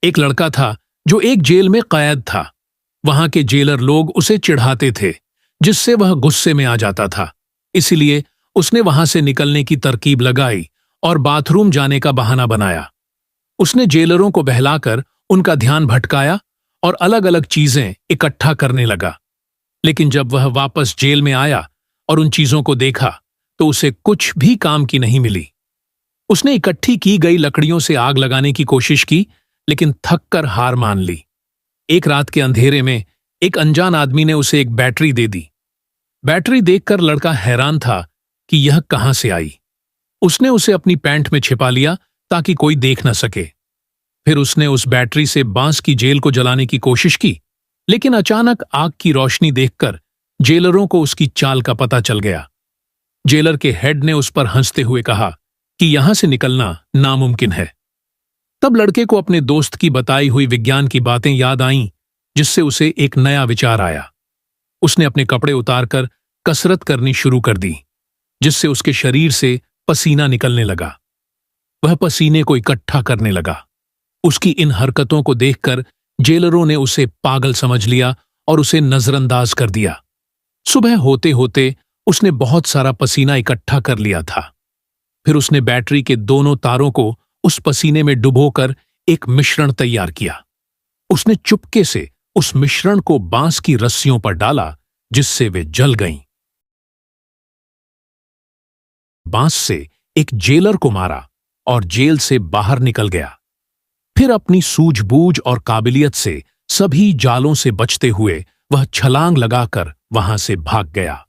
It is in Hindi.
एक लड़का था जो एक जेल में कैद था। वहां के जेलर लोग उसे चिढ़ाते थे, जिससे वह गुस्से में आ जाता था। इसीलिए उसने वहां से निकलने की तरकीब लगाई और बाथरूम जाने का बहाना बनाया। उसने जेलरों को बहलाकर उनका ध्यान भटकाया और अलग अलग चीजें इकट्ठा करने लगा। लेकिन जब वह वापस जेल में आया और उन चीजों को देखा तो उसे कुछ भी काम की नहीं मिली। उसने इकट्ठी की गई लकड़ियों से आग लगाने की कोशिश की, लेकिन थक कर हार मान ली। एक रात के अंधेरे में एक अनजान आदमी ने उसे एक बैटरी दे दी। बैटरी देखकर लड़का हैरान था कि यह कहां से आई। उसने उसे अपनी पैंट में छिपा लिया ताकि कोई देख न सके। फिर उसने उस बैटरी से बांस की जेल को जलाने की कोशिश की, लेकिन अचानक आग की रोशनी देखकर जेलरों को उसकी चाल का पता चल गया। जेलर के हेड ने उस पर हंसते हुए कहा कि यहां से निकलना नामुमकिन है। तब लड़के को अपने दोस्त की बताई हुई विज्ञान की बातें याद आईं, जिससे उसे एक नया विचार आया। उसने अपने कपड़े उतारकर कसरत करनी शुरू कर दी, जिससे उसके शरीर से पसीना निकलने लगा। वह पसीने को इकट्ठा करने लगा। उसकी इन हरकतों को देखकर जेलरों ने उसे पागल समझ लिया और उसे नजरअंदाज कर दिया। सुबह होते होते उसने बहुत सारा पसीना इकट्ठा कर लिया था। फिर उसने बैटरी के दोनों तारों को उस पसीने में डुबोकर एक मिश्रण तैयार किया। उसने चुपके से उस मिश्रण को बांस की रस्सियों पर डाला, जिससे वे जल गईं। बांस से एक जेलर को मारा और जेल से बाहर निकल गया। फिर अपनी सूझबूझ और काबिलियत से सभी जालों से बचते हुए वह छलांग लगाकर वहां से भाग गया।